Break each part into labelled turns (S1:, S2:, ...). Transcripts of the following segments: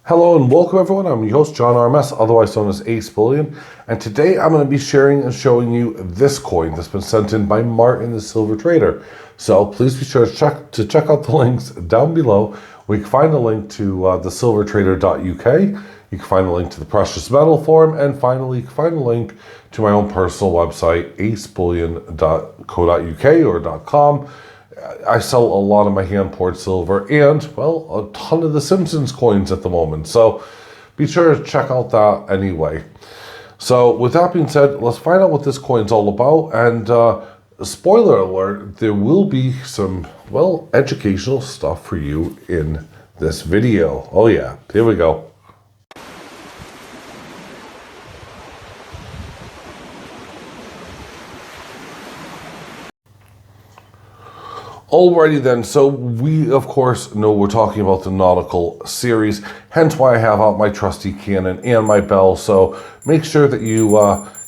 S1: Hello and welcome everyone, I'm your host John RMS, otherwise known as AceBullion, and today I'm going to be sharing and showing you this coin that's been sent in by Martin the Silver Trader. So please be sure to check out the links down below. We can find a link to thesilvertrader.uk, you can find a link to the Precious Metal Forum, and finally you can find a link to my own personal website, acebullion.co.uk or .com. I sell a lot of my hand-poured silver and, well, a ton of the Simpsons coins at the moment. So be sure to check out that anyway. So with that being said, let's find out what this coin's all about. And spoiler alert, there will be some, well, educational stuff for you in this video. Oh yeah, here we go. Alrighty then, so we of course know we're talking about the Nautical series, hence why I have out my trusty cannon and my bell. So make sure that you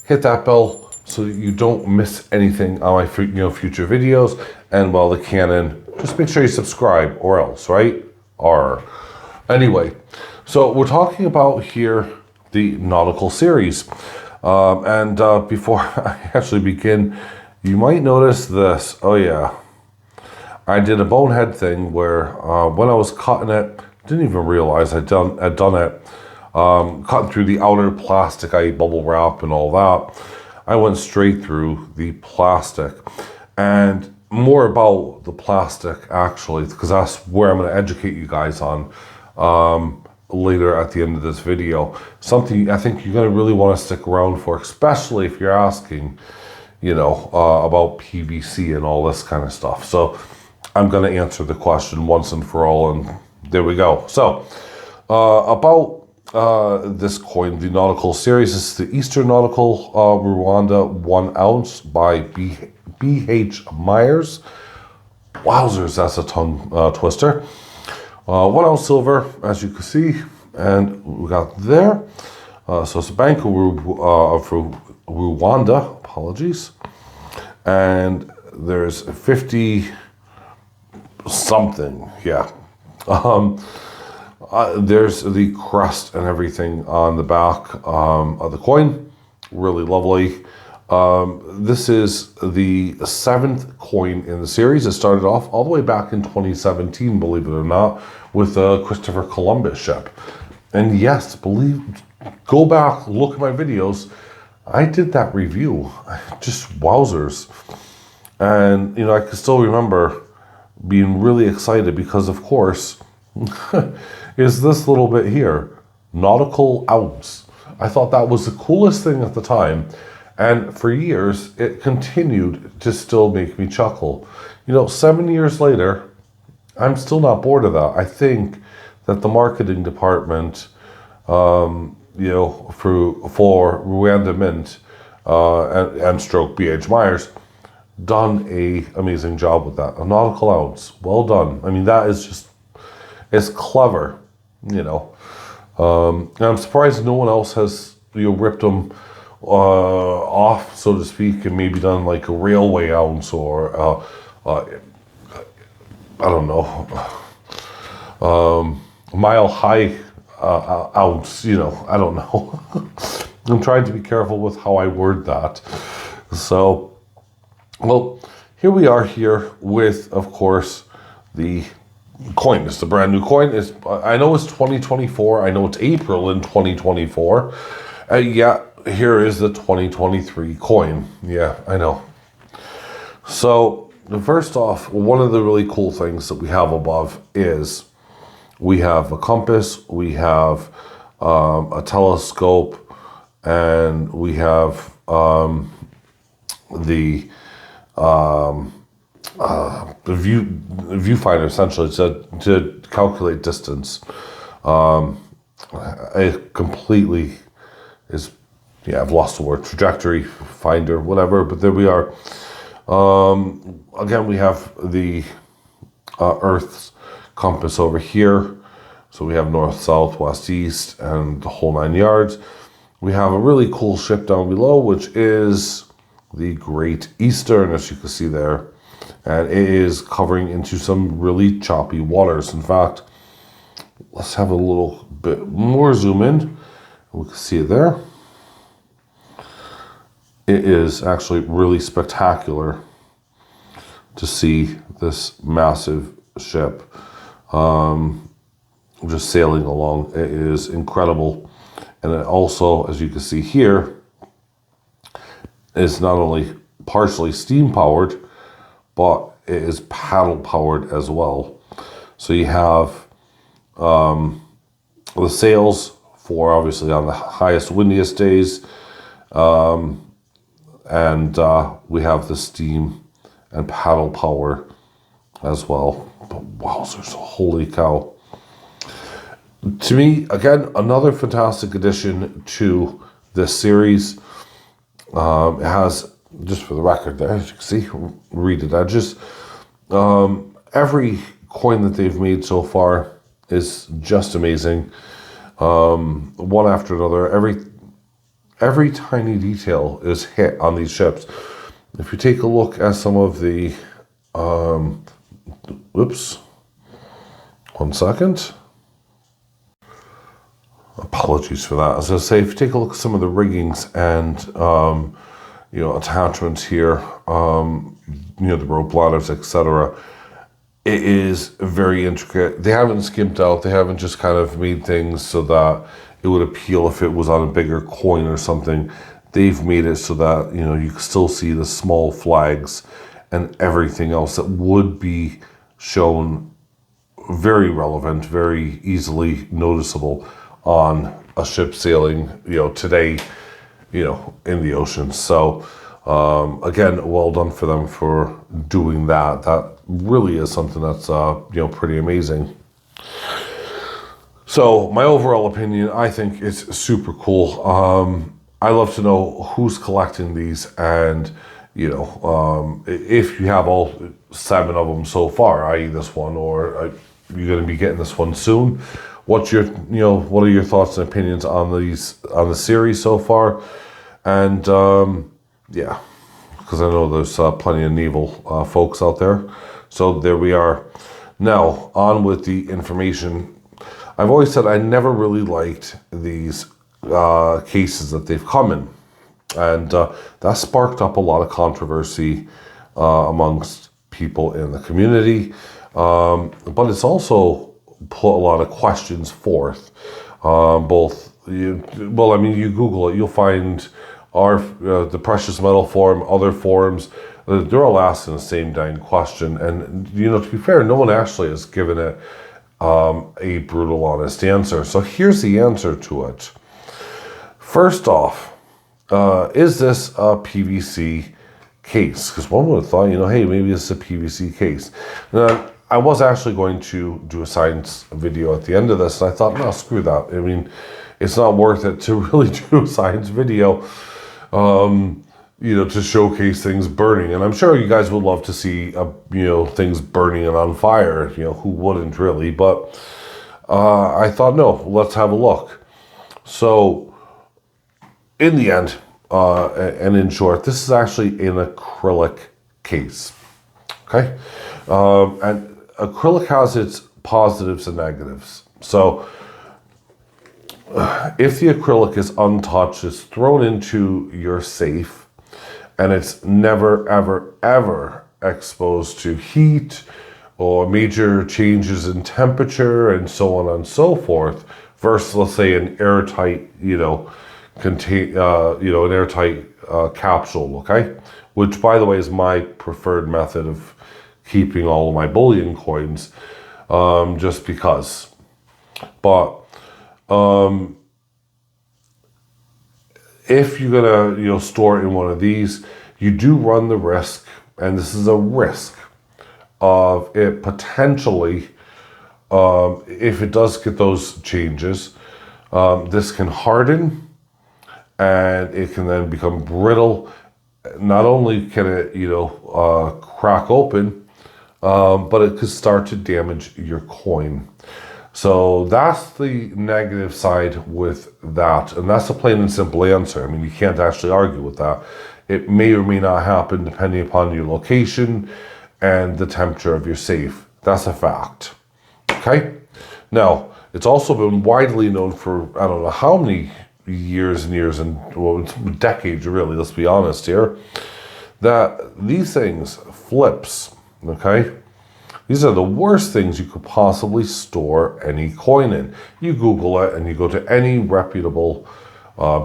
S1: hit that bell so that you don't miss anything on my future videos. And while the cannon, just make sure you subscribe or else, right? Anyway, so we're talking about here the Nautical series. Before I actually begin, you might notice this. Oh yeah. I did a bonehead thing where when I was cutting it, didn't even realize I'd done it, cutting through the outer plastic, i.e. bubble wrap and all that. I went straight through the plastic. And more about the plastic actually, because that's where I'm going to educate you guys on later at the end of this video. Something I think you're going to really want to stick around for, especially if you're asking, about PVC and all this kind of stuff. So I'm going to answer the question once and for all, and there we go. So, about this coin, the Nautical series, is the Eastern Nautical Rwanda 1 ounce by B.H. Myers. Wowzers, that's a tongue twister. 1 ounce silver, as you can see, and we got there. So it's a Bank of Rwanda, apologies. And there's 50... something, yeah. There's the crest and everything on the back of the coin. Really lovely. This is the 7th coin in the series. It started off all the way back in 2017, believe it or not, with a Christopher Columbus ship. And yes, go back, look at my videos. I did that review. Just wowzers. And, I can still remember being really excited because, of course, is this little bit here, Nautical ounce. I thought that was the coolest thing at the time, and for years it continued to still make me chuckle. 7 years later, I'm still not bored of that. I think that the marketing department, for Rwanda Mint and stroke B.H. Myers, done a amazing job with that. A Nautical ounce, well done. I mean, that is just, it's clever, and I'm surprised no one else has ripped them off, so to speak, and maybe done like a railway ounce or I don't know, mile high ounce. I don't know. I'm trying to be careful with how I word that. So, well, here we are here with, of course, the coin. It's the brand new coin. I know it's 2024. I know it's April in 2024. Yeah, here is the 2023 coin. Yeah, I know. So, first off, one of the really cool things that we have above is we have a compass, we have a telescope, and we have the viewfinder, essentially, to calculate distance. It completely is, I've lost the word, trajectory finder, whatever, but there we are. Again, we have the Earth's compass over here. So we have north, south, west, east, and the whole 9 yards. We have a really cool ship down below, which is the Great Eastern, as you can see there. And it is covering into some really choppy waters. In fact, let's have a little bit more zoom in. We can see it there. It is actually really spectacular to see this massive ship just sailing along. It is incredible. And it also, as you can see here, is not only partially steam powered, but it is paddle powered as well. So you have the sails for obviously on the highest, windiest days, and we have the steam and paddle power as well. But wowzers, holy cow. To me, again, another fantastic addition to this series. It has, just for the record there, as you can see, reeded edges. Every coin that they've made so far is just amazing. One after another. Every tiny detail is hit on these ships. If you take a look at some of the, whoops, 1 second. Apologies for that. As I say, if you take a look at some of the riggings and, you know, attachments here, you know, the rope ladders, etc., it is very intricate. They haven't skimped out. They haven't just kind of made things so that it would appeal if it was on a bigger coin or something. They've made it so that, you know, you can still see the small flags and everything else that would be shown very relevant, very easily noticeable on a ship sailing, you know, today, you know, in the ocean. So again, well done for them for doing that. That really is something that's you know, pretty amazing. So my overall opinion, I think it's super cool. I love to know who's collecting these, and you know, if you have all 7 of them so far, i.e. this one, or you're going to be getting this one soon. What's your, you know, what are your thoughts and opinions on these, on the series so far? And yeah, because I know there's plenty of naval folks out there. So there we are. Now on with the information. I've always said I never really liked these cases that they've come in, and that sparked up a lot of controversy amongst people in the community, but it's also put a lot of questions forth. Well, I mean, you Google it, you'll find the precious metal forum, other forums, they're all asking the same dang question. And, you know, to be fair, no one actually has given it a brutal, honest answer. So here's the answer to it. First off, is this a PVC case? Because one would have thought, you know, hey, maybe it's a PVC case. Now, I was actually going to do a science video at the end of this, and I thought, no, screw that. I mean, it's not worth it to really do a science video, you know, to showcase things burning. And I'm sure you guys would love to see, you know, things burning and on fire. You know, who wouldn't really? But I thought, no, let's have a look. So, in the end, and in short, this is actually an acrylic case. Okay, and acrylic has its positives and negatives. So if the acrylic is untouched, it's thrown into your safe, and it's never, ever, ever exposed to heat or major changes in temperature and so on and so forth, versus, let's say, an airtight, you know, contain, you know, an airtight capsule, okay? Which, by the way, is my preferred method of keeping all of my bullion coins, just because. But if you're gonna, you know, store it in one of these, you do run the risk, and this is a risk, of it potentially, if it does get those changes, this can harden, and it can then become brittle. Not only can it, you know, crack open, but it could start to damage your coin. So that's the negative side with that, and that's a plain and simple answer. I mean, you can't actually argue with that. It may or may not happen depending upon your location and the temperature of your safe. That's a fact. Okay? Now, it's also been widely known for, I don't know how many years and years, and well, decades really, let's be honest here, that these things, flips, okay? These are the worst things you could possibly store any coin in. You Google it and you go to any reputable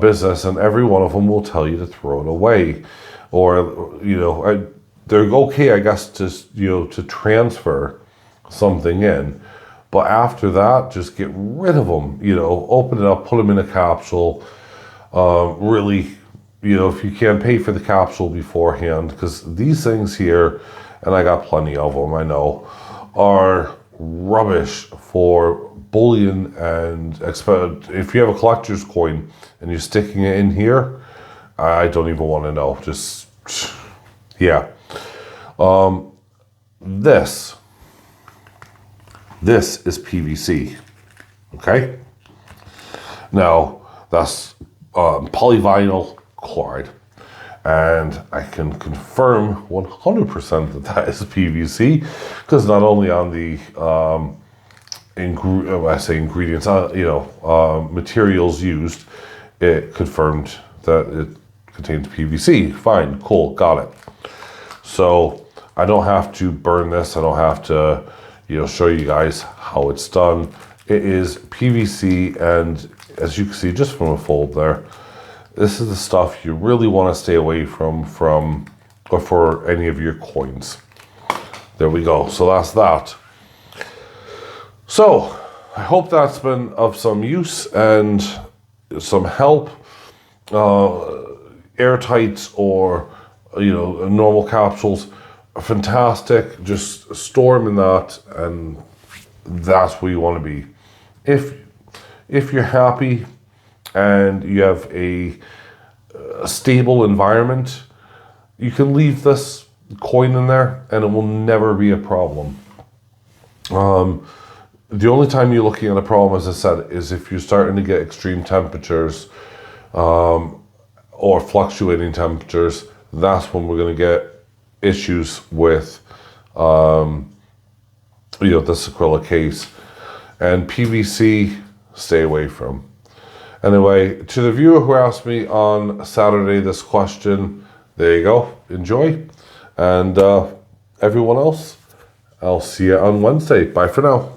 S1: business, and every one of them will tell you to throw it away. Or, you know, they're okay, I guess, to, you know, to transfer something in. But after that, just get rid of them. You know, open it up, put them in a capsule. Really, you know, if you can, pay for the capsule beforehand, because these things here, and I got plenty of them, I know, are rubbish for bullion. And if you have a collector's coin and you're sticking it in here, I don't even want to know. Just, yeah. This is PVC, okay? Now, that's polyvinyl chloride. And I can confirm 100% that that is PVC, because not only on the ingredients, you know, materials used, it confirmed that it contains PVC. Fine, cool, got it. So I don't have to burn this. I don't have to, you know, show you guys how it's done. It is PVC, and as you can see just from a fold there, this is the stuff you really want to stay away from or for any of your coins. There we go. So that's that. So I hope that's been of some use and some help. Airtights or, you know, normal capsules are fantastic. Just store them in that, and that's where you want to be. If you're happy and you have a stable environment, you can leave this coin in there and it will never be a problem. The only time you're looking at a problem, as I said, is if you're starting to get extreme temperatures or fluctuating temperatures. That's when we're going to get issues with you know, this acrylic case. And PVC, stay away from. Anyway, to the viewer who asked me on Saturday this question, there you go. Enjoy. And everyone else, I'll see you on Wednesday. Bye for now.